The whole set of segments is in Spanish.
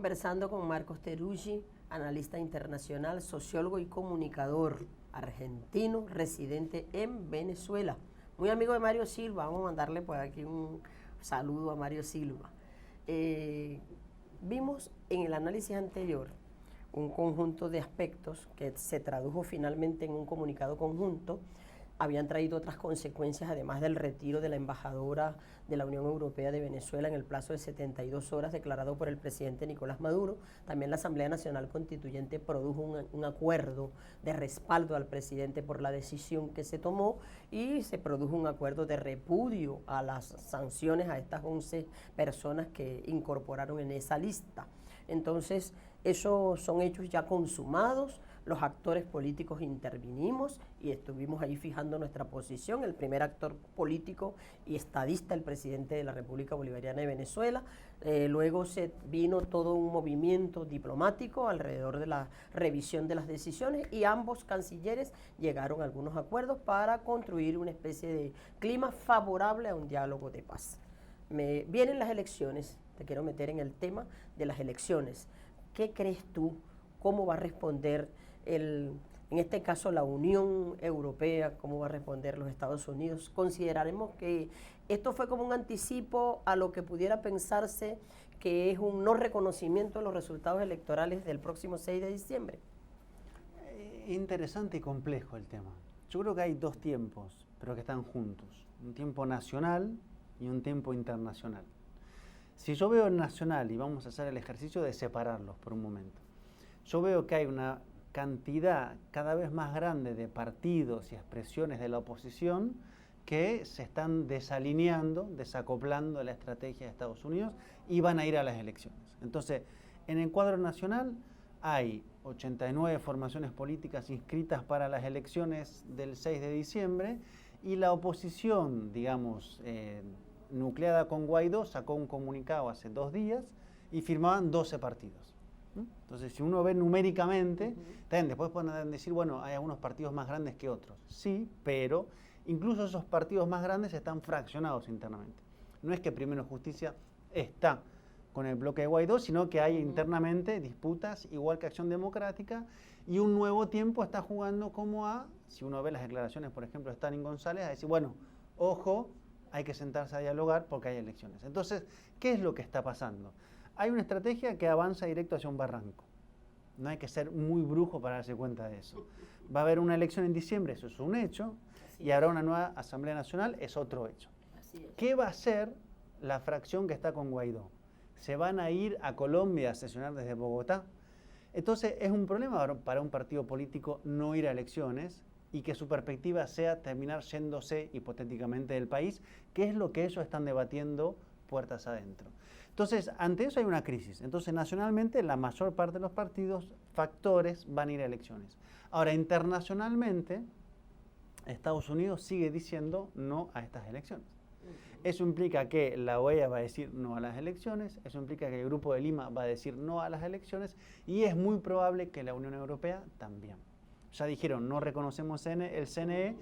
conversando con Marcos Teruggi, analista internacional, sociólogo y comunicador argentino, residente en Venezuela. Muy amigo de Mario Silva, vamos a mandarle por aquí un saludo a Mario Silva. Vimos en el análisis anterior un conjunto de aspectos que se tradujo finalmente en un comunicado conjunto. Habían traído otras consecuencias, además del retiro de la embajadora de la Unión Europea de Venezuela en el plazo de 72 horas declarado por el presidente Nicolás Maduro. También la Asamblea Nacional Constituyente produjo un acuerdo de respaldo al presidente por la decisión que se tomó y se produjo un acuerdo de repudio a las sanciones a estas 11 personas que incorporaron en esa lista. Entonces, esos son hechos ya consumados. Los actores políticos intervinimos y estuvimos ahí fijando nuestra posición. El primer actor político y estadista, el presidente de la República Bolivariana de Venezuela. Luego se vino todo un movimiento diplomático alrededor de la revisión de las decisiones y ambos cancilleres llegaron a algunos acuerdos para construir una especie de clima favorable a un diálogo de paz. Vienen las elecciones, te quiero meter en el tema de las elecciones. ¿Qué crees tú? ¿Cómo va a responder en este caso la Unión Europea? ¿Cómo va a responder los Estados Unidos? ¿Consideraremos que esto fue como un anticipo a lo que pudiera pensarse que es un no reconocimiento de los resultados electorales del próximo 6 de diciembre? Interesante y complejo el tema. Yo creo que hay dos tiempos, pero que están juntos. Un tiempo nacional y un tiempo internacional. Si yo veo el nacional, y vamos a hacer el ejercicio de separarlos por un momento, yo veo que hay una cantidad cada vez más grande de partidos y expresiones de la oposición que se están desalineando, desacoplando de la estrategia de Estados Unidos y van a ir a las elecciones. Entonces, en el cuadro nacional hay 89 formaciones políticas inscritas para las elecciones del 6 de diciembre y la oposición, digamos, nucleada con Guaidó, sacó un comunicado hace 2 días y firmaban 12 partidos. Entonces, si uno ve numéricamente, también después pueden decir, bueno, hay algunos partidos más grandes que otros. Sí, pero incluso esos partidos más grandes están fraccionados internamente. No es que Primero Justicia está con el bloque de Guaidó, sino que hay internamente disputas, igual que Acción Democrática, y un Nuevo Tiempo está jugando como si uno ve las declaraciones, por ejemplo, de Stalin González, a decir, bueno, ojo, hay que sentarse a dialogar porque hay elecciones. Entonces, ¿qué es lo que está pasando? Hay una estrategia que avanza directo hacia un barranco. No hay que ser muy brujo para darse cuenta de eso. Va a haber una elección en diciembre, eso es un hecho, y habrá una nueva Asamblea Nacional, es otro hecho. ¿Qué va a hacer la fracción que está con Guaidó? ¿Se van a ir a Colombia a sesionar desde Bogotá? Entonces es un problema para un partido político no ir a elecciones y que su perspectiva sea terminar yéndose hipotéticamente del país, que es lo que ellos están debatiendo puertas adentro. Entonces, ante eso hay una crisis. Entonces, nacionalmente, la mayor parte de los partidos, factores, van a ir a elecciones. Ahora, internacionalmente, Estados Unidos sigue diciendo no a estas elecciones. Eso implica que la OEA va a decir no a las elecciones, eso implica que el Grupo de Lima va a decir no a las elecciones y es muy probable que la Unión Europea también. Ya dijeron, no reconocemos el CNE,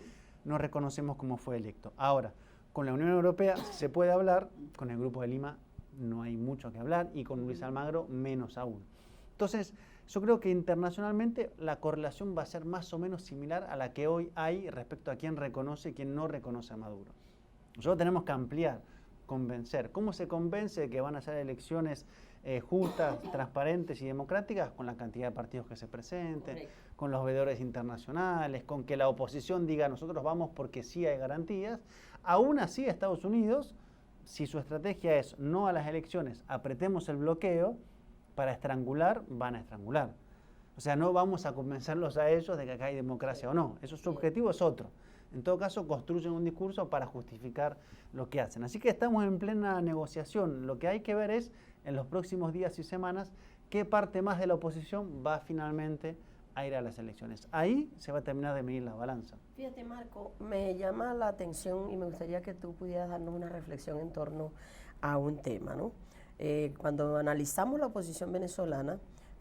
no reconocemos cómo fue electo. Ahora, con la Unión Europea se puede hablar, con el Grupo de Lima no hay mucho que hablar y con Luis Almagro menos aún. Entonces, yo creo que internacionalmente la correlación va a ser más o menos similar a la que hoy hay respecto a quién reconoce y quién no reconoce a Maduro. Nosotros tenemos que ampliar, convencer. ¿Cómo se convence de que van a ser elecciones justas, transparentes y democráticas? Con la cantidad de partidos que se presenten, con los veedores internacionales, con que la oposición diga nosotros vamos porque sí hay garantías. Aún así, Estados Unidos, si su estrategia es no a las elecciones, apretemos el bloqueo, para estrangular, van a estrangular. O sea, no vamos a convencerlos a ellos de que acá hay democracia o no. Eso, su objetivo es otro. En todo caso, construyen un discurso para justificar lo que hacen. Así que estamos en plena negociación. Lo que hay que ver es, en los próximos días y semanas, qué parte más de la oposición va finalmente a ir a las elecciones. Ahí se va a terminar de medir la balanza. Fíjate, Marco, me llama la atención y me gustaría que tú pudieras darnos una reflexión en torno a un tema, ¿no? Cuando analizamos la oposición venezolana,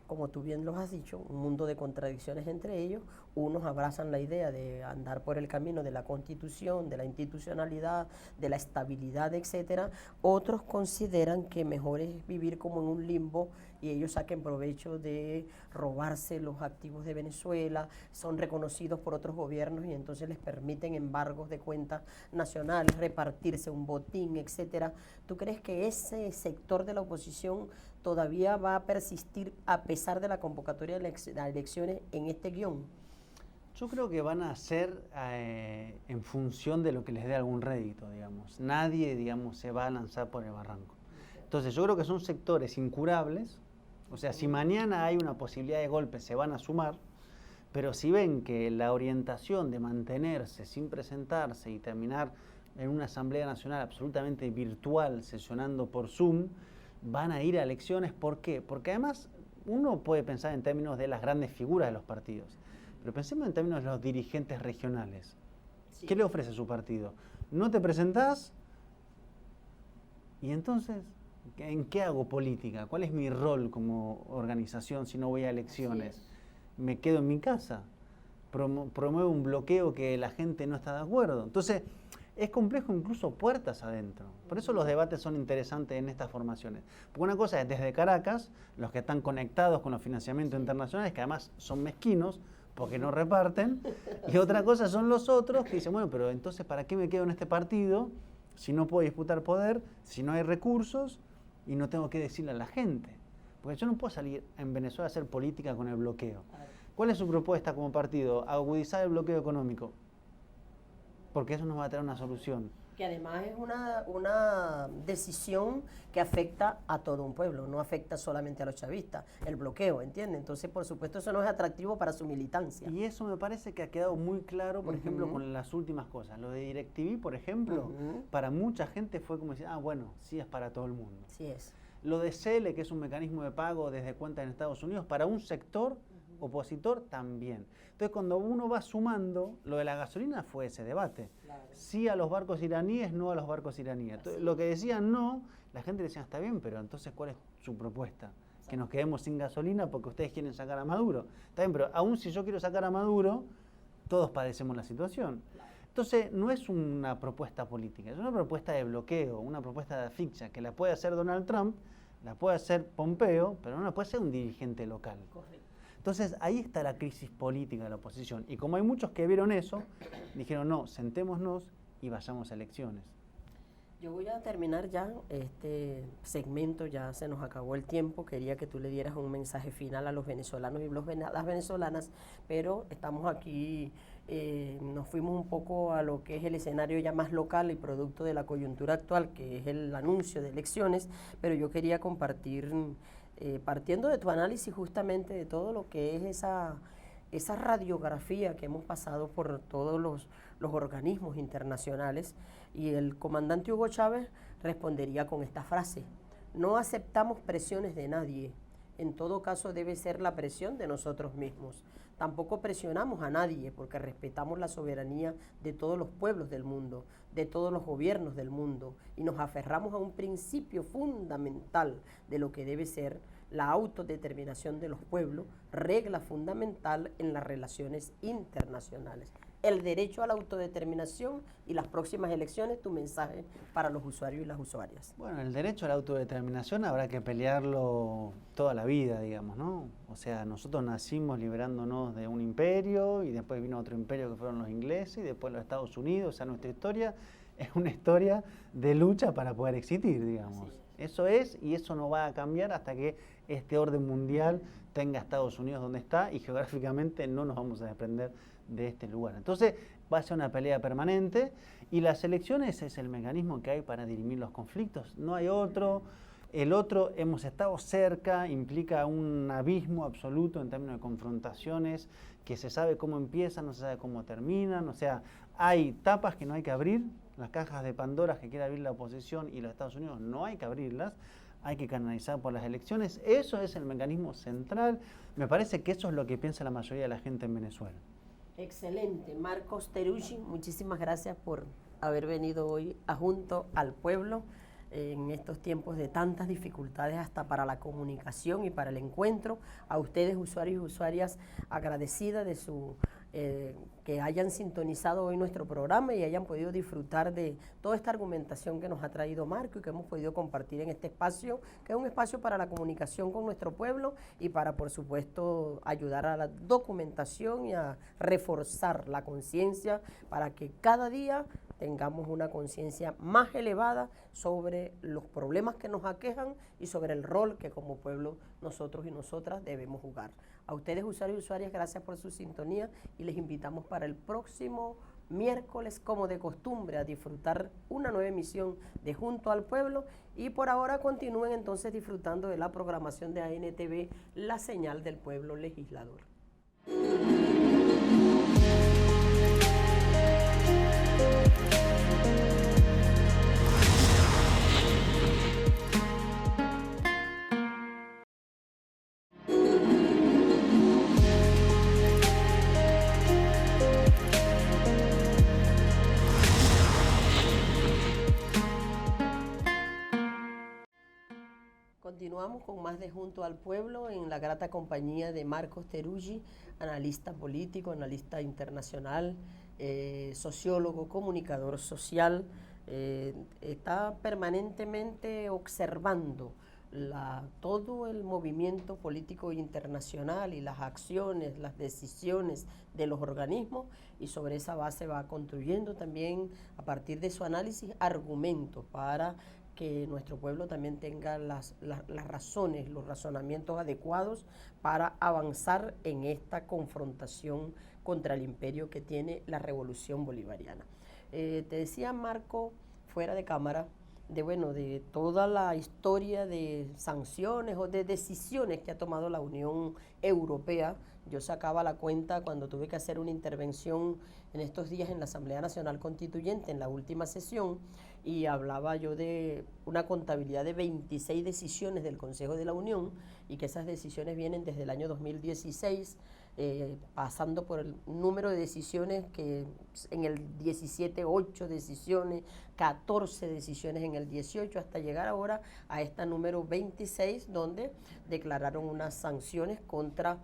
como tú bien lo has dicho, un mundo de contradicciones entre ellos. Unos abrazan la idea de andar por el camino de la constitución, de la institucionalidad, de la estabilidad, etcétera. Otros consideran que mejor es vivir como en un limbo y ellos saquen provecho de robarse los activos de Venezuela, son reconocidos por otros gobiernos y entonces les permiten embargos de cuentas nacionales, repartirse un botín, etcétera. ¿Tú crees que ese sector de la oposición todavía va a persistir a pesar de la convocatoria de las elecciones en este guión? Yo creo que van a ser en función de lo que les dé algún rédito, digamos. Nadie, digamos, se va a lanzar por el barranco. Entonces yo creo que son sectores incurables, o sea, si mañana hay una posibilidad de golpe se van a sumar, pero si ven que la orientación de mantenerse sin presentarse y terminar en una Asamblea Nacional absolutamente virtual, sesionando por Zoom, van a ir a elecciones. ¿Por qué? Porque además uno puede pensar en términos de las grandes figuras de los partidos, pero pensemos en términos de los dirigentes regionales. Sí. ¿Qué le ofrece su partido? No te presentás y entonces, ¿en qué hago política? ¿Cuál es mi rol como organización si no voy a elecciones? Me quedo en mi casa, promuevo un bloqueo que la gente no está de acuerdo. Entonces, es complejo incluso puertas adentro. Por eso los debates son interesantes en estas formaciones. Porque una cosa es desde Caracas, los que están conectados con los financiamientos internacionales, que además son mezquinos, porque no reparten, y otra cosa son los otros que dicen, bueno, pero entonces ¿para qué me quedo en este partido si no puedo disputar poder, si no hay recursos y no tengo que decirle a la gente? Porque yo no puedo salir en Venezuela a hacer política con el bloqueo. ¿Cuál es su propuesta como partido? Agudizar el bloqueo económico, porque eso nos va a traer una solución. Que además es una decisión que afecta a todo un pueblo, no afecta solamente a los chavistas, el bloqueo, ¿entiendes? Entonces, por supuesto, eso no es atractivo para su militancia. Y eso me parece que ha quedado muy claro, por ejemplo, con las últimas cosas. Lo de DirecTV, por ejemplo, para mucha gente fue como decir, bueno, sí es para todo el mundo. Sí es. Lo de CELE, que es un mecanismo de pago desde cuentas en Estados Unidos, para un sector opositor también. Entonces, cuando uno va sumando, lo de la gasolina fue ese debate. Claro. Sí a los barcos iraníes, no a los barcos iraníes. Entonces, lo que decían no, la gente decía, está bien, pero entonces, ¿cuál es su propuesta? Que nos quedemos sin gasolina porque ustedes quieren sacar a Maduro. Está bien, pero aún si yo quiero sacar a Maduro, todos padecemos la situación. Claro. Entonces, no es una propuesta política, es una propuesta de bloqueo, una propuesta de asfixia, que la puede hacer Donald Trump, la puede hacer Pompeo, pero no la puede hacer un dirigente local. Correcto. Entonces, ahí está la crisis política de la oposición. Y como hay muchos que vieron eso, dijeron, no, sentémonos y vayamos a elecciones. Yo voy a terminar ya este segmento, ya se nos acabó el tiempo. Quería que tú le dieras un mensaje final a los venezolanos y las venezolanas, pero estamos aquí, nos fuimos un poco a lo que es el escenario ya más local y producto de la coyuntura actual, que es el anuncio de elecciones, pero yo quería compartir... partiendo de tu análisis justamente de todo lo que es esa radiografía que hemos pasado por todos los organismos internacionales, y el comandante Hugo Chávez respondería con esta frase: no aceptamos presiones de nadie, en todo caso debe ser la presión de nosotros mismos. Tampoco presionamos a nadie porque respetamos la soberanía de todos los pueblos del mundo, de todos los gobiernos del mundo, y nos aferramos a un principio fundamental de lo que debe ser la autodeterminación de los pueblos, regla fundamental en las relaciones internacionales. El derecho a la autodeterminación y las próximas elecciones, tu mensaje para los usuarios y las usuarias. Bueno, el derecho a la autodeterminación habrá que pelearlo toda la vida, digamos, ¿no? O sea, nosotros nacimos liberándonos de un imperio y después vino otro imperio que fueron los ingleses y después los Estados Unidos. O sea, nuestra historia es una historia de lucha para poder existir, digamos. Eso es, y eso no va a cambiar hasta que este orden mundial tenga Estados Unidos donde está, y geográficamente no nos vamos a desprender de este lugar. Entonces va a ser una pelea permanente, y las elecciones es el mecanismo que hay para dirimir los conflictos, no hay otro. El otro, hemos estado cerca, implica un abismo absoluto en términos de confrontaciones, que se sabe cómo empiezan, no se sabe cómo terminan. O sea, hay tapas que no hay que abrir, las cajas de Pandora que quiere abrir la oposición y los Estados Unidos no hay que abrirlas, hay que canalizar por las elecciones. Eso es el mecanismo central. Me parece que eso es lo que piensa la mayoría de la gente en Venezuela. Excelente. Marcos Teruggi, muchísimas gracias por haber venido hoy a Junto al Pueblo. en estos tiempos de tantas dificultades hasta para la comunicación y para el encuentro. A ustedes, usuarios y usuarias, agradecida de su que hayan sintonizado hoy nuestro programa y hayan podido disfrutar de toda esta argumentación que nos ha traído Marco y que hemos podido compartir en este espacio, que es un espacio para la comunicación con nuestro pueblo y para, por supuesto, ayudar a la documentación y a reforzar la conciencia para que cada día tengamos una conciencia más elevada sobre los problemas que nos aquejan y sobre el rol que como pueblo nosotros y nosotras debemos jugar. A ustedes, usuarios y usuarias, gracias por su sintonía y les invitamos para el próximo miércoles, como de costumbre, a disfrutar una nueva emisión de Junto al Pueblo y por ahora continúen entonces disfrutando de la programación de ANTV, La Señal del Pueblo Legislador. Continuamos con más de Junto al Pueblo en la grata compañía de Marcos Teruggi, analista político, analista internacional, sociólogo, comunicador social. Está permanentemente observando todo el movimiento político internacional y las acciones, las decisiones de los organismos y sobre esa base va construyendo también a partir de su análisis argumentos para que nuestro pueblo también tenga las razones, los razonamientos adecuados para avanzar en esta confrontación contra el imperio que tiene la revolución bolivariana. Te decía, Marco, fuera de cámara, de toda la historia de sanciones o de decisiones que ha tomado la Unión Europea. Yo sacaba la cuenta cuando tuve que hacer una intervención en estos días en la Asamblea Nacional Constituyente, en la última sesión, y hablaba yo de una contabilidad de 26 decisiones del Consejo de la Unión y que esas decisiones vienen desde el año 2016, pasando por el número de decisiones que en el 17, 8 decisiones, 14 decisiones en el 18, hasta llegar ahora a esta número 26, donde declararon unas sanciones contra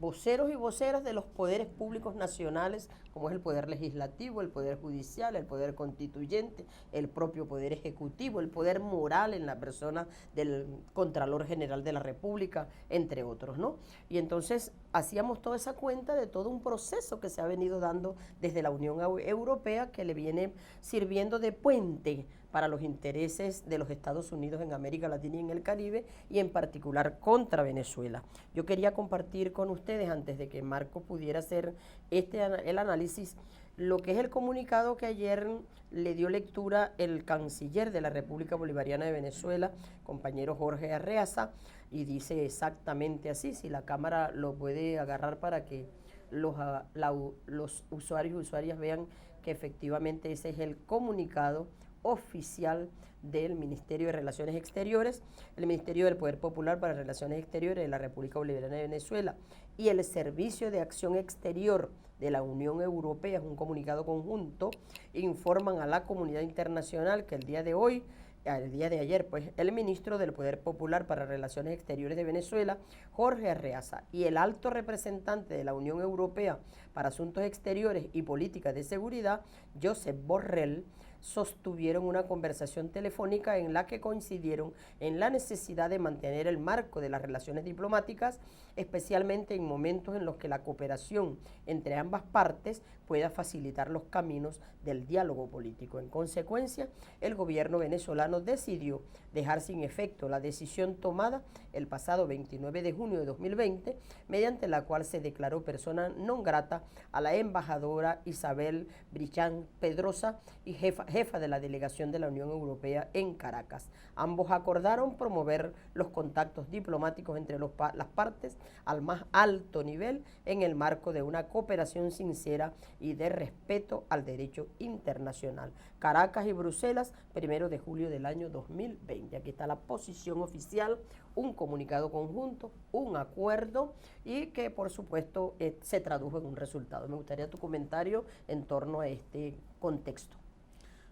voceros y voceras de los poderes públicos nacionales, como es el Poder Legislativo, el Poder Judicial, el Poder Constituyente, el propio Poder Ejecutivo, el Poder Moral en la persona del Contralor General de la República, entre otros, ¿no? Y entonces hacíamos toda esa cuenta de todo un proceso que se ha venido dando desde la Unión Europea que le viene sirviendo de puente para los intereses de los Estados Unidos en América Latina y en el Caribe, y en particular contra Venezuela. Yo quería compartir con ustedes, antes de que Marco pudiera hacer el análisis, lo que es el comunicado que ayer le dio lectura el canciller de la República Bolivariana de Venezuela, compañero Jorge Arreaza, y dice exactamente así, si la cámara lo puede agarrar para que los usuarios y usuarias vean que efectivamente ese es el comunicado oficial del Ministerio de Relaciones Exteriores, el Ministerio del Poder Popular para Relaciones Exteriores de la República Bolivariana de Venezuela y el Servicio de Acción Exterior de la Unión Europea, es un comunicado conjunto, informan a la comunidad internacional que el día de ayer, el ministro del Poder Popular para Relaciones Exteriores de Venezuela, Jorge Arreaza, y el alto representante de la Unión Europea para Asuntos Exteriores y Políticas de Seguridad, Josep Borrell, sostuvieron una conversación telefónica en la que coincidieron en la necesidad de mantener el marco de las relaciones diplomáticas, especialmente en momentos en los que la cooperación entre ambas partes pueda facilitar los caminos del diálogo político. En consecuencia, el gobierno venezolano decidió dejar sin efecto la decisión tomada el pasado 29 de junio de 2020, mediante la cual se declaró persona non grata a la embajadora Isabel Brichán Pedrosa y jefa de la delegación de la Unión Europea en Caracas. Ambos acordaron promover los contactos diplomáticos entre las partes al más alto nivel en el marco de una cooperación sincera y de respeto al derecho internacional. Caracas y Bruselas, 1 de julio del año 2020. Aquí está la posición oficial, un comunicado conjunto, un acuerdo y que por supuesto se tradujo en un resultado. Me gustaría tu comentario en torno a este contexto.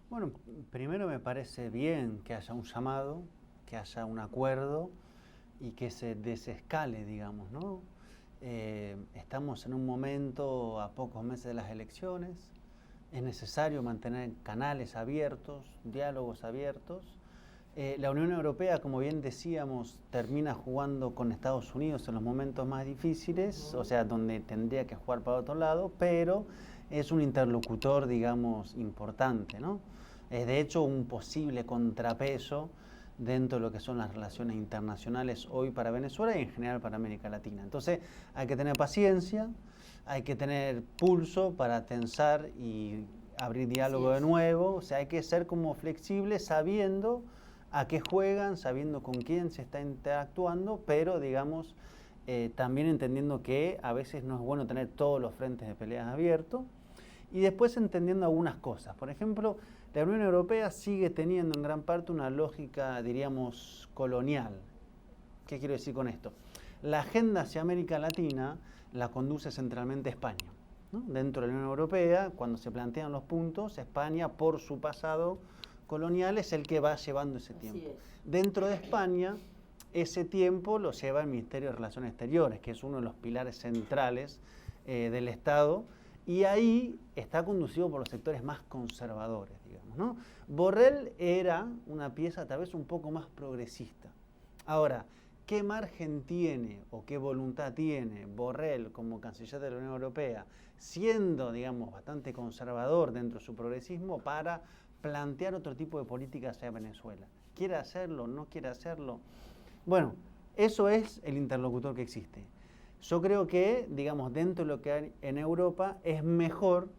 Bueno, primero me parece bien que haya un llamado, que haya un acuerdo y que se desescale, digamos, ¿no? Estamos en un momento a pocos meses de las elecciones, es necesario mantener canales abiertos, diálogos abiertos. La Unión Europea, como bien decíamos, termina jugando con Estados Unidos en los momentos más difíciles, o sea, donde tendría que jugar para otro lado, pero es un interlocutor, digamos, importante, ¿no? Es de hecho un posible contrapeso dentro de lo que son las relaciones internacionales hoy para Venezuela y en general para América Latina. Entonces hay que tener paciencia, hay que tener pulso para tensar y abrir diálogo de nuevo, o sea, hay que ser como flexible sabiendo a qué juegan, sabiendo con quién se está interactuando, pero digamos también entendiendo que a veces no es bueno tener todos los frentes de peleas abiertos y después entendiendo algunas cosas. Por ejemplo, la Unión Europea sigue teniendo en gran parte una lógica, diríamos, colonial. ¿Qué quiero decir con esto? La agenda hacia América Latina la conduce centralmente España, ¿no? Dentro de la Unión Europea, cuando se plantean los puntos, España, por su pasado colonial, es el que va llevando ese tiempo. Dentro de España, ese tiempo lo lleva el Ministerio de Relaciones Exteriores, que es uno de los pilares centrales del Estado, y ahí está conducido por los sectores más conservadores, digamos, ¿no? Borrell era una pieza tal vez un poco más progresista. Ahora, ¿qué margen tiene o qué voluntad tiene Borrell como canciller de la Unión Europea, siendo, digamos, bastante conservador dentro de su progresismo, para plantear otro tipo de política hacia Venezuela? ¿Quiere hacerlo? ¿No quiere hacerlo? Bueno, eso es el interlocutor que existe. Yo creo que, digamos, dentro de lo que hay en Europa es mejor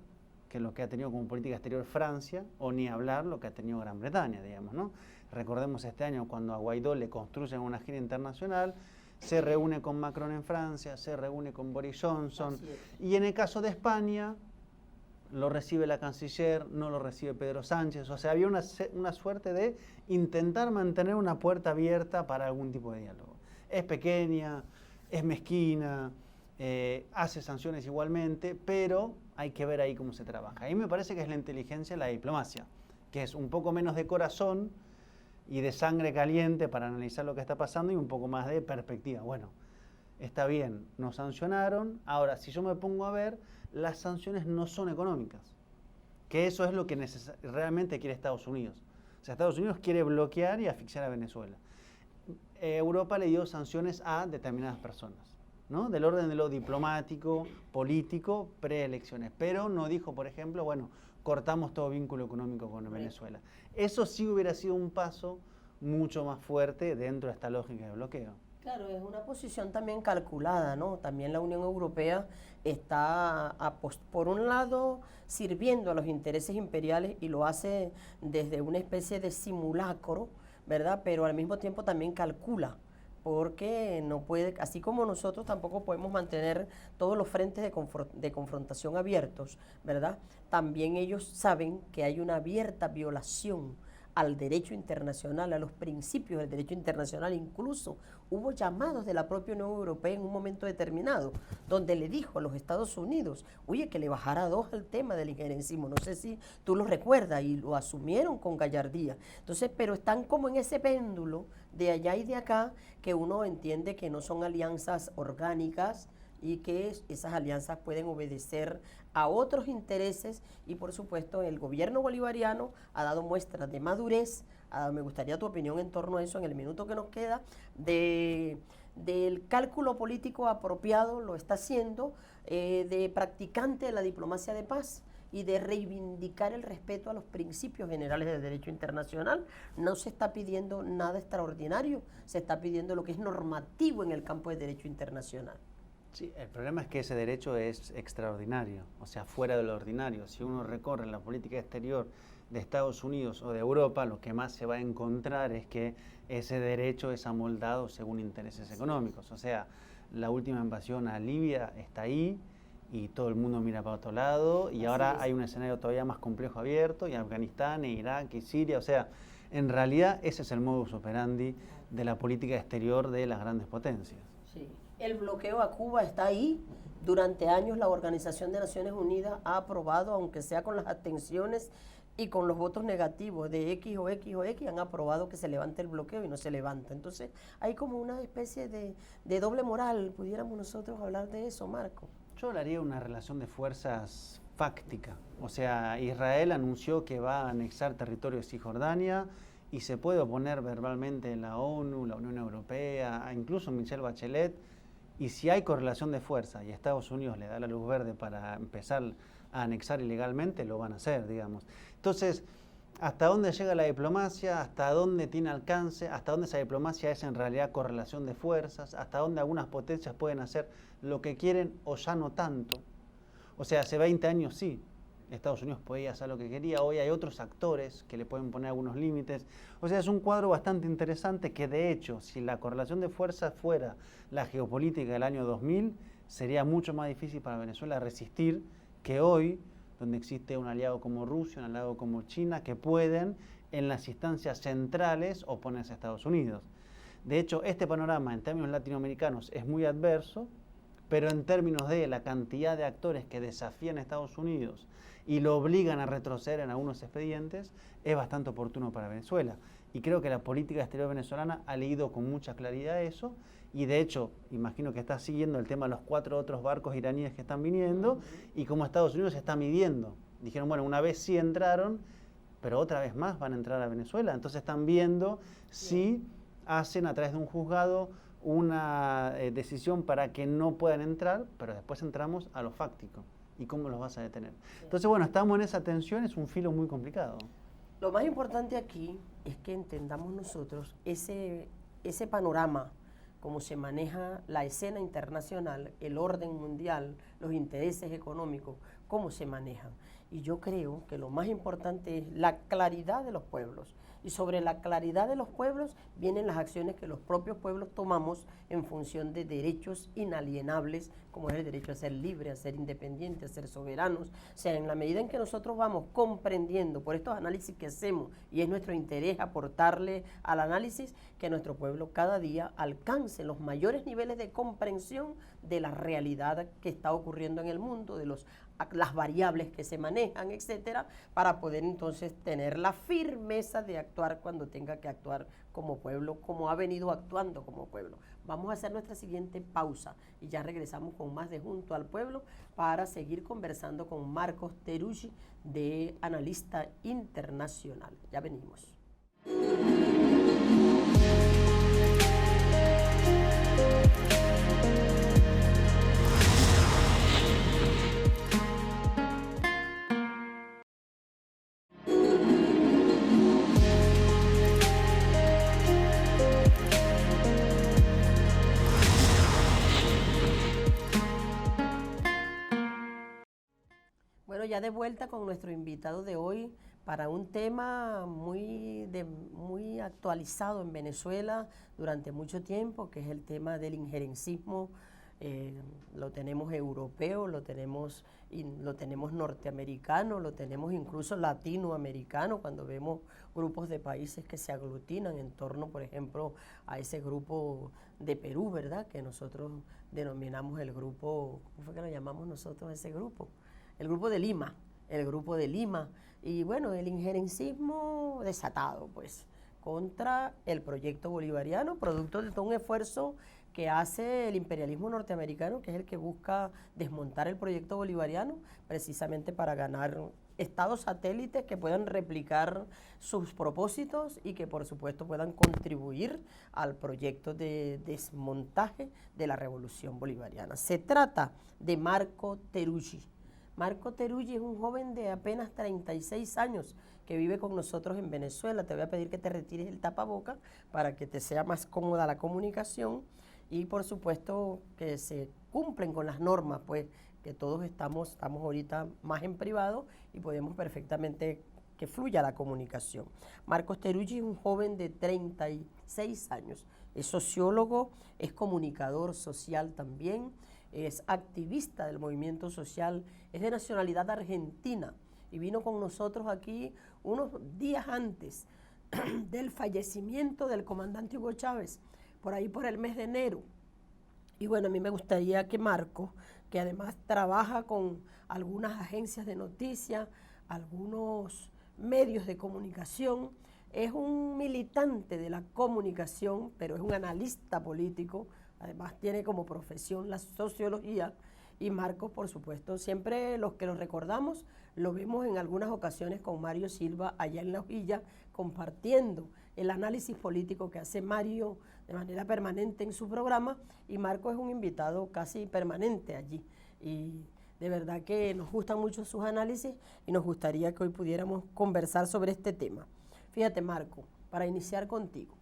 que lo que ha tenido como política exterior Francia, o ni hablar lo que ha tenido Gran Bretaña, digamos, ¿no? Recordemos este año cuando a Guaidó le construyen una gira internacional, se reúne con Macron en Francia, se reúne con Boris Johnson, y en el caso de España lo recibe la canciller, no lo recibe Pedro Sánchez, o sea, había una suerte de intentar mantener una puerta abierta para algún tipo de diálogo. Es pequeña, es mezquina, hace sanciones igualmente, pero hay que ver ahí cómo se trabaja. Ahí me parece que es la inteligencia, la diplomacia, que es un poco menos de corazón y de sangre caliente para analizar lo que está pasando y un poco más de perspectiva. Bueno, está bien, nos sancionaron, ahora si yo me pongo a ver, las sanciones no son económicas, que eso es lo que realmente quiere Estados Unidos. O sea, Estados Unidos quiere bloquear y asfixiar a Venezuela. Europa le dio sanciones a determinadas personas, ¿no? Del orden de lo diplomático, político, preelecciones, pero no dijo, por ejemplo, bueno, cortamos todo vínculo económico con Venezuela. Eso sí hubiera sido un paso mucho más fuerte dentro de esta lógica de bloqueo. Claro, es una posición también calculada, ¿no? También la Unión Europea está, por un lado, sirviendo a los intereses imperiales y lo hace desde una especie de simulacro, ¿verdad? Pero al mismo tiempo también calcula, porque no puede, así como nosotros tampoco podemos mantener todos los frentes de confrontación abiertos, ¿verdad? También ellos saben que hay una abierta violación al derecho internacional, a los principios del derecho internacional. Incluso hubo llamados de la propia Unión Europea en un momento determinado, donde le dijo a los Estados Unidos, oye, que le bajara 2 al tema del injerencismo. No sé si tú lo recuerdas, y lo asumieron con gallardía. Entonces, pero están como en ese péndulo de allá y de acá, que uno entiende que no son alianzas orgánicas y que esas alianzas pueden obedecer a otros intereses, y por supuesto el gobierno bolivariano ha dado muestras de madurez. Me gustaría tu opinión en torno a eso en el minuto que nos queda, del cálculo político apropiado, lo está haciendo, de practicante de la diplomacia de paz y de reivindicar el respeto a los principios generales del derecho internacional. No se está pidiendo nada extraordinario, se está pidiendo lo que es normativo en el campo del derecho internacional. Sí, el problema es que ese derecho es extraordinario, o sea, fuera de lo ordinario. Si uno recorre la política exterior de Estados Unidos o de Europa, lo que más se va a encontrar es que ese derecho es amoldado según intereses económicos. O sea, la última invasión a Libia está ahí y todo el mundo mira para otro lado, y ahora hay un escenario todavía más complejo abierto, y Afganistán, e Irak, y Siria. O sea, en realidad ese es el modus operandi de la política exterior de las grandes potencias. Sí. El bloqueo a Cuba está ahí. Durante años la Organización de Naciones Unidas ha aprobado, aunque sea con las abstenciones y con los votos negativos de X o X o X han aprobado que se levante el bloqueo y no se levanta. Entonces hay como una especie de doble moral, pudiéramos nosotros hablar de eso, Marco. Yo hablaría de una relación de fuerzas fáctica. O sea, Israel anunció que va a anexar territorio de Cisjordania y se puede oponer verbalmente la ONU, la Unión Europea, incluso Michelle Bachelet. Y si hay correlación de fuerza y Estados Unidos le da la luz verde para empezar a anexar ilegalmente, lo van a hacer, digamos. Entonces, ¿hasta dónde llega la diplomacia? ¿Hasta dónde tiene alcance? ¿Hasta dónde esa diplomacia es en realidad correlación de fuerzas? ¿Hasta dónde algunas potencias pueden hacer lo que quieren o ya no tanto? O sea, hace 20 años sí, Estados Unidos podía hacer lo que quería, hoy hay otros actores que le pueden poner algunos límites. O sea, es un cuadro bastante interesante que de hecho, si la correlación de fuerzas fuera la geopolítica del año 2000, sería mucho más difícil para Venezuela resistir que hoy, donde existe un aliado como Rusia, un aliado como China, que pueden en las instancias centrales oponerse a Estados Unidos. De hecho, este panorama en términos latinoamericanos es muy adverso, pero en términos de la cantidad de actores que desafían a Estados Unidos y lo obligan a retroceder en algunos expedientes, es bastante oportuno para Venezuela. Y creo que la política exterior venezolana ha leído con mucha claridad eso, y de hecho, imagino que está siguiendo el tema de los 4 otros barcos iraníes que están viniendo, y como Estados Unidos se está midiendo. Dijeron, bueno, una vez sí entraron, pero otra vez más van a entrar a Venezuela. Entonces están viendo si hacen a través de un juzgado una decisión para que no puedan entrar, pero después entramos a lo fáctico. ¿Y cómo los vas a detener? Entonces, bueno, estamos en esa tensión, es un filo muy complicado. Lo más importante aquí es que entendamos nosotros ese panorama, cómo se maneja la escena internacional, el orden mundial, los intereses económicos, cómo se manejan. Y yo creo que lo más importante es la claridad de los pueblos. Y sobre la claridad de los pueblos vienen las acciones que los propios pueblos tomamos en función de derechos inalienables, como es el derecho a ser libre, a ser independiente, a ser soberanos. O sea, en la medida en que nosotros vamos comprendiendo por estos análisis que hacemos, y es nuestro interés aportarle al análisis, que nuestro pueblo cada día alcance los mayores niveles de comprensión de la realidad que está ocurriendo en el mundo, de las variables que se manejan, etcétera, para poder entonces tener la firmeza de actuar cuando tenga que actuar como pueblo, como ha venido actuando como pueblo. Vamos a hacer nuestra siguiente pausa y ya regresamos con más de Junto al Pueblo para seguir conversando con Marcos Teruggi, de Analista Internacional. Ya venimos. Bueno, ya de vuelta con nuestro invitado de hoy para un tema muy actualizado en Venezuela durante mucho tiempo, que es el tema del injerencismo. Lo tenemos europeo, lo tenemos norteamericano, lo tenemos incluso latinoamericano, cuando vemos grupos de países que se aglutinan en torno, por ejemplo, a ese grupo de Perú, ¿verdad? Que nosotros denominamos el grupo, ¿cómo fue que lo llamamos nosotros a ese grupo? El grupo de Lima, y bueno, el injerencismo desatado, pues, contra el proyecto bolivariano, producto de todo un esfuerzo que hace el imperialismo norteamericano, que es el que busca desmontar el proyecto bolivariano, precisamente para ganar estados satélites que puedan replicar sus propósitos y que por supuesto puedan contribuir al proyecto de desmontaje de la revolución bolivariana. Se trata de Marco Teruggi. Marco Teruggi es un joven de apenas 36 años que vive con nosotros en Venezuela. Te voy a pedir que te retires el tapaboca para que te sea más cómoda la comunicación y por supuesto que se cumplen con las normas, pues que todos estamos ahorita más en privado y podemos perfectamente que fluya la comunicación. Marcos Teruggi es un joven de 36 años, es sociólogo, es comunicador social también, es activista del movimiento social, es de nacionalidad argentina y vino con nosotros aquí unos días antes del fallecimiento del comandante Hugo Chávez, por ahí por el mes de enero. Y bueno, a mí me gustaría que Marco, que además trabaja con algunas agencias de noticias, algunos medios de comunicación, es un militante de la comunicación, pero es un analista político, además tiene como profesión la sociología, y Marcos, por supuesto, siempre los que lo recordamos, lo vemos en algunas ocasiones con Mario Silva allá en La Hojilla, compartiendo el análisis político que hace Mario de manera permanente en su programa, y Marcos es un invitado casi permanente allí. Y de verdad que nos gustan mucho sus análisis y nos gustaría que hoy pudiéramos conversar sobre este tema. Fíjate, Marco, para iniciar contigo,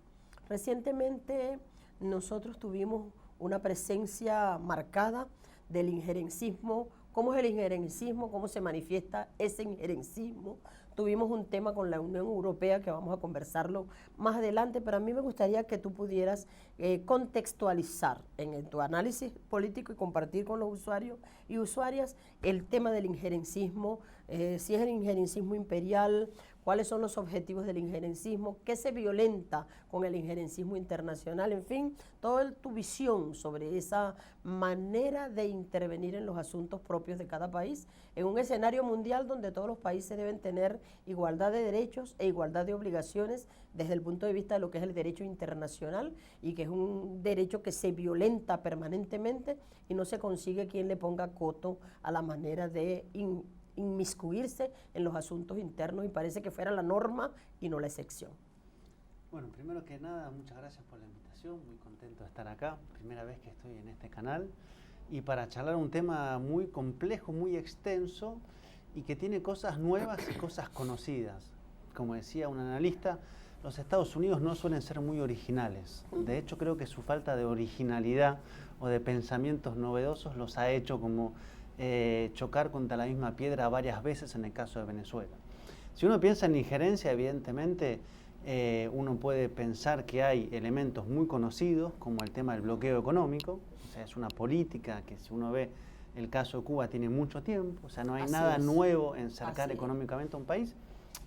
recientemente nosotros tuvimos una presencia marcada del injerencismo. ¿Cómo es el injerencismo? ¿Cómo se manifiesta ese injerencismo? Tuvimos un tema con la Unión Europea que vamos a conversarlo más adelante, pero a mí me gustaría que tú pudieras contextualizar en tu análisis político y compartir con los usuarios y usuarias el tema del injerencismo, si es el injerencismo imperial, cuáles son los objetivos del injerencismo, qué se violenta con el injerencismo internacional, en fin, toda tu visión sobre esa manera de intervenir en los asuntos propios de cada país, en un escenario mundial donde todos los países deben tener igualdad de derechos e igualdad de obligaciones desde el punto de vista de lo que es el derecho internacional, y que es un derecho que se violenta permanentemente y no se consigue quien le ponga coto a la manera de inmiscuirse en los asuntos internos, y parece que fuera la norma y no la excepción. Bueno, primero que nada, muchas gracias por la invitación, muy contento de estar acá, primera vez que estoy en este canal, y para charlar un tema muy complejo, muy extenso, y que tiene cosas nuevas y cosas conocidas. Como decía un analista, los Estados Unidos no suelen ser muy originales. De hecho, creo que su falta de originalidad o de pensamientos novedosos los ha hecho como chocar contra la misma piedra varias veces en el caso de Venezuela. Si uno piensa en injerencia, evidentemente uno puede pensar que hay elementos muy conocidos, como el tema del bloqueo económico. O sea, es una política que, si uno ve el caso de Cuba, tiene mucho tiempo. O sea, no hay nada nuevo en cercar económicamente a un país.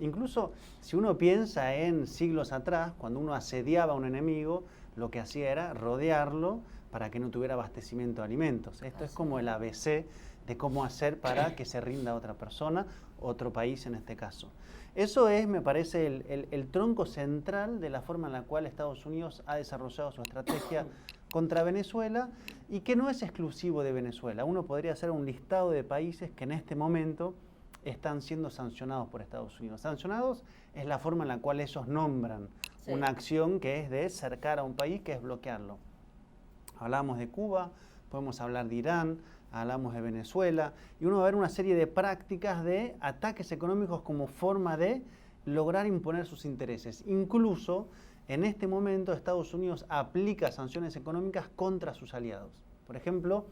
Incluso si uno piensa en siglos atrás, cuando uno asediaba a un enemigo, lo que hacía era rodearlo para que no tuviera abastecimiento de alimentos. Esto es como el ABC de cómo hacer para que se rinda a otra persona, otro país en este caso. Eso es, me parece, el tronco central de la forma en la cual Estados Unidos ha desarrollado su estrategia contra Venezuela, y que no es exclusivo de Venezuela. Uno podría hacer un listado de países que en este momento están siendo sancionados por Estados Unidos. Sancionados es la forma en la cual ellos nombran una acción que es de cercar a un país, que es bloquearlo. Hablamos de Cuba, podemos hablar de Irán, hablamos de Venezuela, y uno va a ver una serie de prácticas de ataques económicos como forma de lograr imponer sus intereses. Incluso en este momento Estados Unidos aplica sanciones económicas contra sus aliados. Por ejemplo,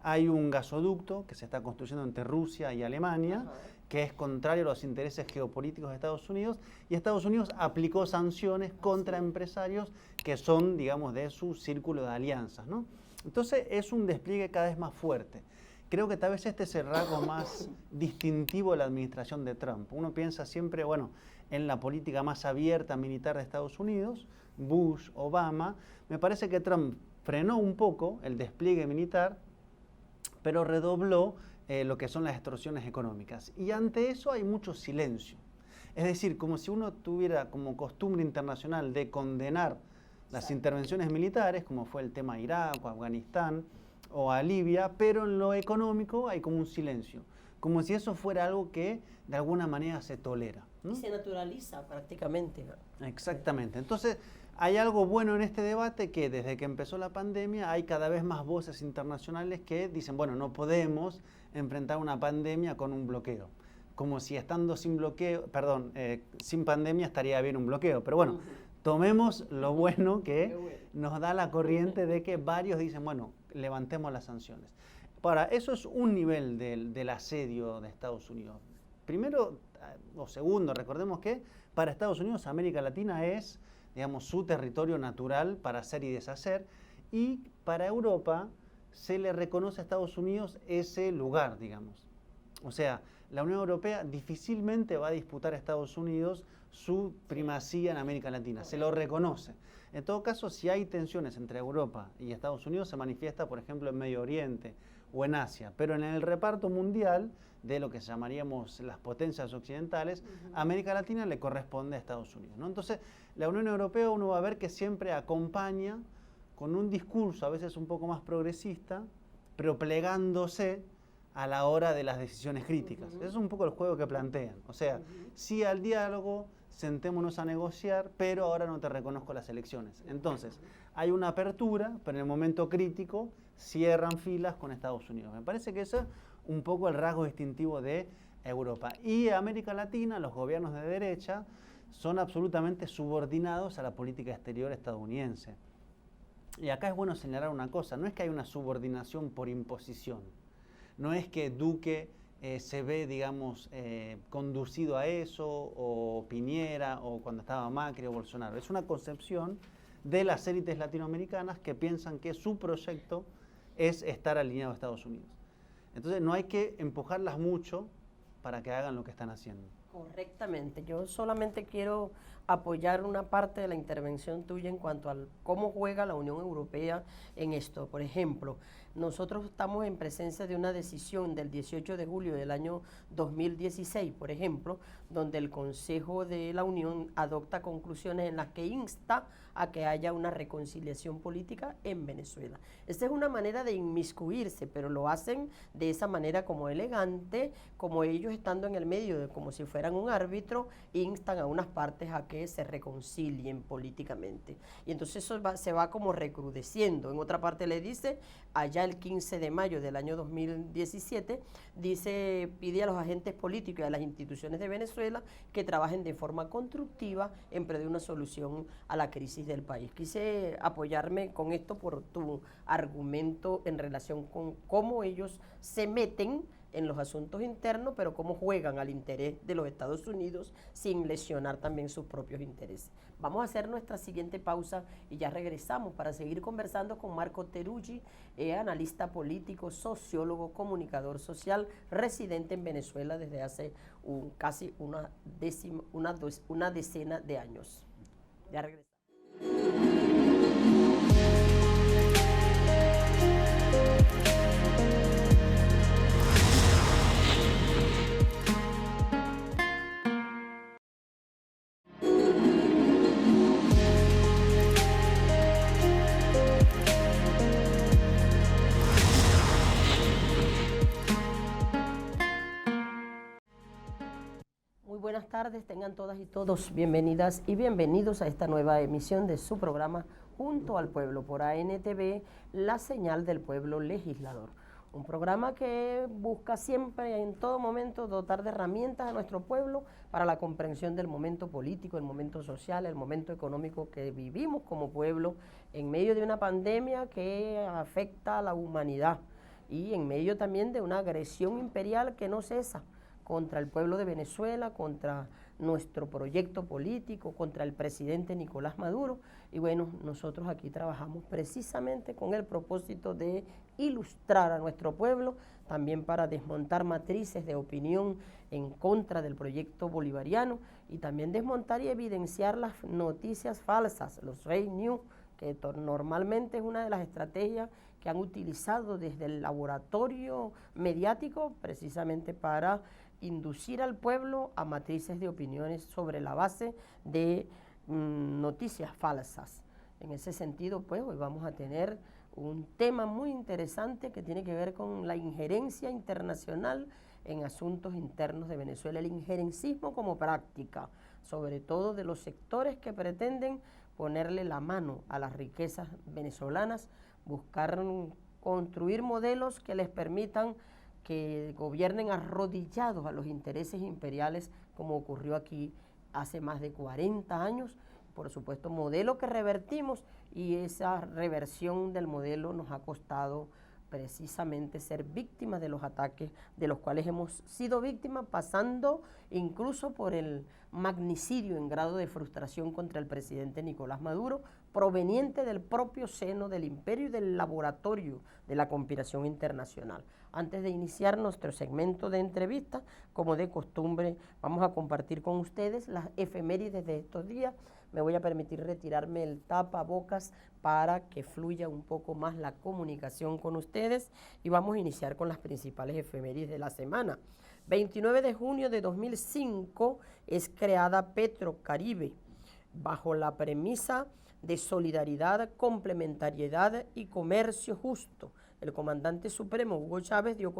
hay un gasoducto que se está construyendo entre Rusia y Alemania, que es contrario a los intereses geopolíticos de Estados Unidos, y Estados Unidos aplicó sanciones contra empresarios que son, digamos, de su círculo de alianzas, ¿no? Entonces es un despliegue cada vez más fuerte. Creo que tal vez este es el rasgo más distintivo de la administración de Trump. Uno piensa siempre, bueno, en la política más abierta militar de Estados Unidos, Bush, Obama. Me parece que Trump frenó un poco el despliegue militar, pero redobló lo que son las extorsiones económicas. Y ante eso hay mucho silencio. Es decir, como si uno tuviera como costumbre internacional de condenar las intervenciones militares, como fue el tema de Irak o Afganistán o a Libia, pero en lo económico hay como un silencio, como si eso fuera algo que de alguna manera se tolera, ¿no? Y se naturaliza prácticamente. Exactamente. Entonces, hay algo bueno en este debate, que desde que empezó la pandemia hay cada vez más voces internacionales que dicen, bueno, no podemos enfrentar una pandemia con un bloqueo. Como si estando sin bloqueo, sin pandemia estaría bien un bloqueo, pero bueno, tomemos lo bueno que nos da la corriente de que varios dicen, bueno, levantemos las sanciones. Ahora, eso es un nivel del asedio de Estados Unidos. Primero, o segundo, recordemos que para Estados Unidos América Latina es, digamos, su territorio natural para hacer y deshacer, y para Europa se le reconoce a Estados Unidos ese lugar, digamos. O sea, la Unión Europea difícilmente va a disputar a Estados Unidos su primacía en América Latina, se lo reconoce. En todo caso, si hay tensiones entre Europa y Estados Unidos, se manifiesta, por ejemplo, en Medio Oriente o en Asia, pero en el reparto mundial de lo que llamaríamos las potencias occidentales, América Latina le corresponde a Estados Unidos, ¿no? Entonces, la Unión Europea uno va a ver que siempre acompaña con un discurso a veces un poco más progresista, pero plegándose a la hora de las decisiones críticas. Ese es un poco el juego que plantean. O sea, sí al diálogo, sentémonos a negociar, pero ahora no te reconozco las elecciones. Entonces, hay una apertura, pero en el momento crítico cierran filas con Estados Unidos. Me parece que ese es un poco el rasgo distintivo de Europa. Y América Latina, los gobiernos de derecha, son absolutamente subordinados a la política exterior estadounidense. Y acá es bueno señalar una cosa, no es que hay una subordinación por imposición, no es que Duque se ve, digamos, conducido a eso, o Piñera, o cuando estaba Macri o Bolsonaro. Es una concepción de las élites latinoamericanas que piensan que su proyecto es estar alineado a Estados Unidos. Entonces no hay que empujarlas mucho para que hagan lo que están haciendo. Correctamente. Yo solamente quiero apoyar una parte de la intervención tuya en cuanto a cómo juega la Unión Europea en esto. Por ejemplo, nosotros estamos en presencia de una decisión del 18 de julio del año 2016, por ejemplo, donde el Consejo de la Unión adopta conclusiones en las que insta a que haya una reconciliación política en Venezuela. Esta es una manera de inmiscuirse, pero lo hacen de esa manera como elegante, como ellos estando en el medio, como si fueran un árbitro, instan a unas partes a que se reconcilien políticamente. Y entonces eso se va como recrudeciendo. En otra parte le dice, allá el 15 de mayo del año 2017, dice, pide a los agentes políticos y a las instituciones de Venezuela que trabajen de forma constructiva en pro de una solución a la crisis del país. Quise apoyarme con esto por tu argumento en relación con cómo ellos se meten en los asuntos internos, pero cómo juegan al interés de los Estados Unidos sin lesionar también sus propios intereses. Vamos a hacer nuestra siguiente pausa y ya regresamos para seguir conversando con Marco Teruggi, analista político, sociólogo, comunicador social, residente en Venezuela desde hace casi una decena de años. Ya regresamos. Buenas tardes, tengan todas y todos bienvenidas y bienvenidos a esta nueva emisión de su programa Junto al Pueblo por ANTV, la señal del pueblo legislador. Un programa que busca siempre, en todo momento, dotar de herramientas a nuestro pueblo para la comprensión del momento político, el momento social, el momento económico que vivimos como pueblo en medio de una pandemia que afecta a la humanidad y en medio también de una agresión imperial que no cesa contra el pueblo de Venezuela, contra nuestro proyecto político, contra el presidente Nicolás Maduro. Y bueno, nosotros aquí trabajamos precisamente con el propósito de ilustrar a nuestro pueblo, también para desmontar matrices de opinión en contra del proyecto bolivariano y también desmontar y evidenciar las noticias falsas, los fake news, que normalmente es una de las estrategias que han utilizado desde el laboratorio mediático precisamente para inducir al pueblo a matrices de opiniones sobre la base de noticias falsas. En ese sentido, pues hoy vamos a tener un tema muy interesante que tiene que ver con la injerencia internacional en asuntos internos de Venezuela, el injerencismo como práctica, sobre todo de los sectores que pretenden ponerle la mano a las riquezas venezolanas, buscar construir modelos que les permitan que gobiernen arrodillados a los intereses imperiales, como ocurrió aquí hace más de 40 años. Por supuesto, modelo que revertimos, y esa reversión del modelo nos ha costado precisamente ser víctimas de los ataques de los cuales hemos sido víctimas, pasando incluso por el magnicidio en grado de frustración contra el presidente Nicolás Maduro, proveniente del propio seno del imperio y del laboratorio de la conspiración internacional. Antes de iniciar nuestro segmento de entrevistas, como de costumbre, vamos a compartir con ustedes las efemérides de estos días, Me voy a permitir retirarme el tapabocas para que fluya un poco más la comunicación con ustedes y vamos a iniciar con las principales efemérides de la semana. 29 de junio de 2005 es creada Petrocaribe bajo la premisa de solidaridad, complementariedad y comercio justo. El comandante supremo Hugo Chávez dio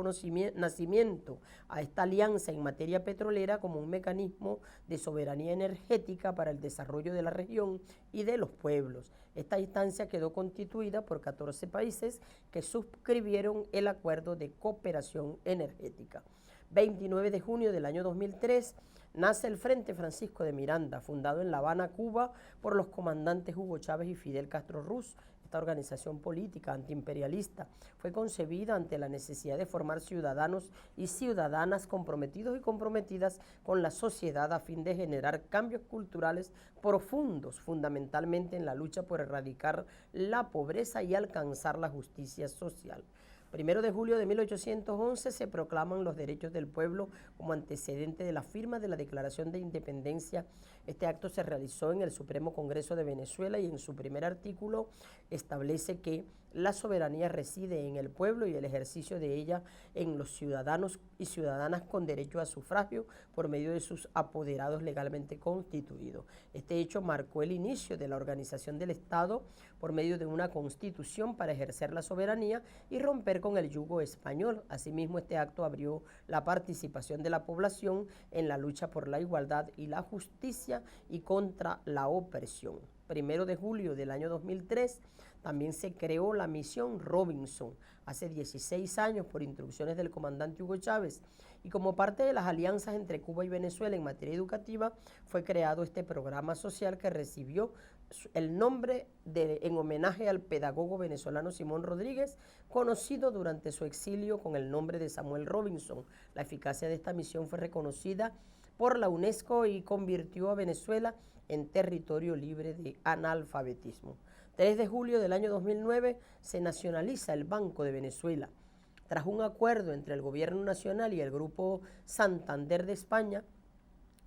nacimiento a esta alianza en materia petrolera como un mecanismo de soberanía energética para el desarrollo de la región y de los pueblos. Esta instancia quedó constituida por 14 países que suscribieron el acuerdo de cooperación energética. 29 de junio del año 2003 nace el Frente Francisco de Miranda, fundado en La Habana, Cuba, por los comandantes Hugo Chávez y Fidel Castro Ruz. Esta organización política antiimperialista fue concebida ante la necesidad de formar ciudadanos y ciudadanas comprometidos y comprometidas con la sociedad a fin de generar cambios culturales profundos, fundamentalmente en la lucha por erradicar la pobreza y alcanzar la justicia social. 1 de julio de 1811 se proclaman los derechos del pueblo como antecedente de la firma de la Declaración de Independencia. Este acto se realizó en el Supremo Congreso de Venezuela y en su primer artículo establece que la soberanía reside en el pueblo y el ejercicio de ella en los ciudadanos y ciudadanas con derecho a sufragio por medio de sus apoderados legalmente constituidos. Este hecho marcó el inicio de la organización del Estado por medio de una constitución para ejercer la soberanía y romper con el yugo español. Asimismo, este acto abrió la participación de la población en la lucha por la igualdad y la justicia y contra la opresión. 1 de julio del año 2003 también se creó la misión Robinson, hace 16 años por instrucciones del comandante Hugo Chávez, y como parte de las alianzas entre Cuba y Venezuela en materia educativa fue creado este programa social que recibió el nombre en homenaje al pedagogo venezolano Simón Rodríguez, conocido durante su exilio con el nombre de Samuel Robinson. La eficacia de esta misión fue reconocida por la UNESCO y convirtió a Venezuela en territorio libre de analfabetismo. 3 de julio del año 2009 se nacionaliza el Banco de Venezuela. Tras un acuerdo entre el Gobierno Nacional y el Grupo Santander de España,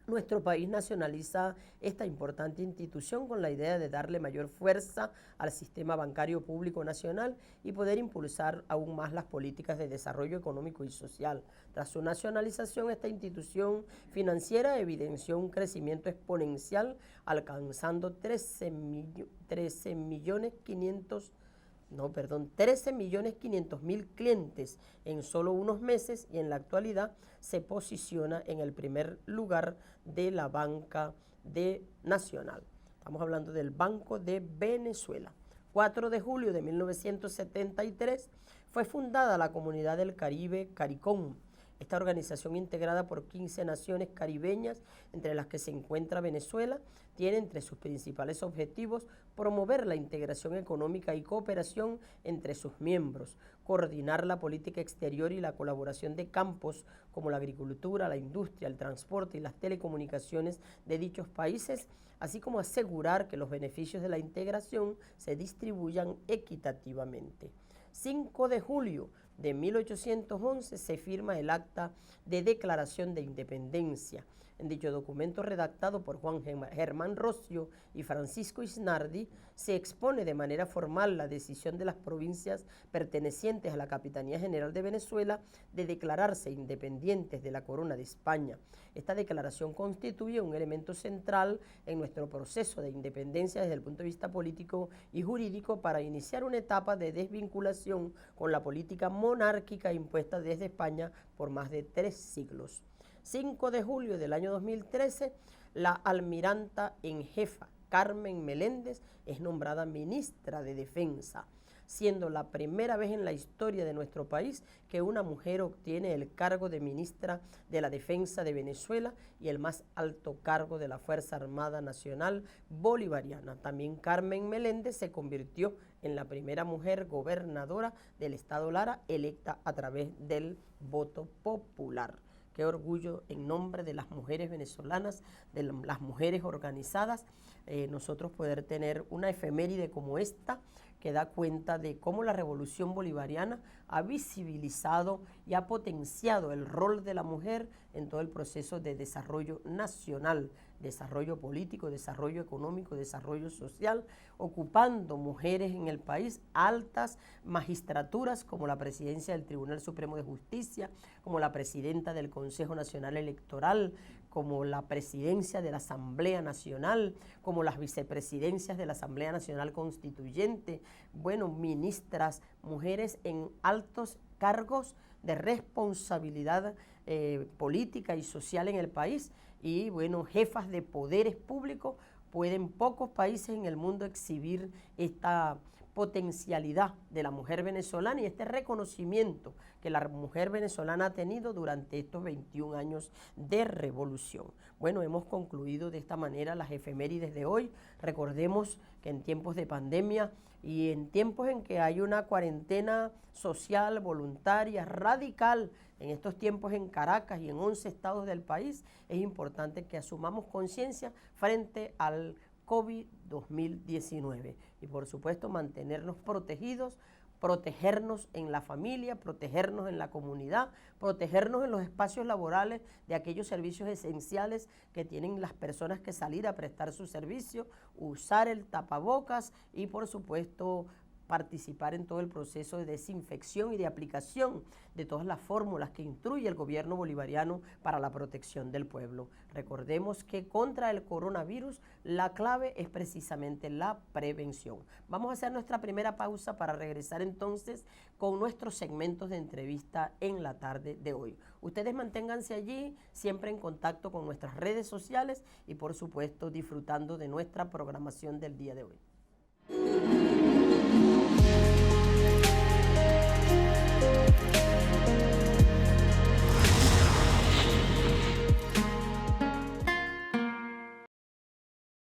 nuestro país nacionaliza esta importante institución con la idea de darle mayor fuerza al sistema bancario público nacional y poder impulsar aún más las políticas de desarrollo económico y social. Tras su nacionalización, esta institución financiera evidenció un crecimiento exponencial, alcanzando 13.500.000 clientes en solo unos meses y en la actualidad se posiciona en el primer lugar de la banca nacional. Estamos hablando del Banco de Venezuela. 4 de julio de 1973 fue fundada la Comunidad del Caribe, CARICOM. Esta organización, integrada por 15 naciones caribeñas, entre las que se encuentra Venezuela, tiene entre sus principales objetivos promover la integración económica y cooperación entre sus miembros, coordinar la política exterior y la colaboración de campos como la agricultura, la industria, el transporte y las telecomunicaciones de dichos países, así como asegurar que los beneficios de la integración se distribuyan equitativamente. 5 de julio de 1811 se firma el Acta de Declaración de Independencia. En dicho documento, redactado por Juan Germán Rocio y Francisco Isnardi, se expone de manera formal la decisión de las provincias pertenecientes a la Capitanía General de Venezuela de declararse independientes de la Corona de España. Esta declaración constituye un elemento central en nuestro proceso de independencia desde el punto de vista político y jurídico para iniciar una etapa de desvinculación con la política monárquica impuesta desde España por más de 3 siglos. 5 de julio del año 2013, la almiranta en jefa Carmen Meléndez es nombrada ministra de Defensa, siendo la primera vez en la historia de nuestro país que una mujer obtiene el cargo de ministra de la Defensa de Venezuela y el más alto cargo de la Fuerza Armada Nacional Bolivariana. También Carmen Meléndez se convirtió en la primera mujer gobernadora del estado Lara electa a través del voto popular. Qué orgullo en nombre de las mujeres venezolanas, de las mujeres organizadas, nosotros poder tener una efeméride como esta que da cuenta de cómo la revolución bolivariana ha visibilizado y ha potenciado el rol de la mujer en todo el proceso de desarrollo nacional desarrollo político, desarrollo económico, desarrollo social, ocupando mujeres en el país altas magistraturas como la presidencia del Tribunal Supremo de Justicia, como la presidenta del Consejo Nacional Electoral, como la presidencia de la Asamblea Nacional, como las vicepresidencias de la Asamblea Nacional Constituyente, bueno, ministras, mujeres en altos cargos de responsabilidad política y social en el país, y bueno, jefas de poderes públicos. Pueden pocos países en el mundo exhibir esta potencialidad de la mujer venezolana y este reconocimiento que la mujer venezolana ha tenido durante estos 21 años de revolución. Bueno, hemos concluido de esta manera las efemérides de hoy. Recordemos que en tiempos de pandemia y en tiempos en que hay una cuarentena social, voluntaria, radical, en estos tiempos en Caracas y en 11 estados del país, es importante que asumamos conciencia frente al COVID-2019 y por supuesto mantenernos protegidos, protegernos en la familia, protegernos en la comunidad, protegernos en los espacios laborales de aquellos servicios esenciales que tienen las personas que salir a prestar su servicio, usar el tapabocas y por supuesto participar en todo el proceso de desinfección y de aplicación de todas las fórmulas que instruye el gobierno bolivariano para la protección del pueblo. Recordemos que contra el coronavirus la clave es precisamente la prevención. Vamos a hacer nuestra primera pausa para regresar entonces con nuestros segmentos de entrevista en la tarde de hoy. Ustedes manténganse allí, siempre en contacto con nuestras redes sociales y por supuesto disfrutando de nuestra programación del día de hoy.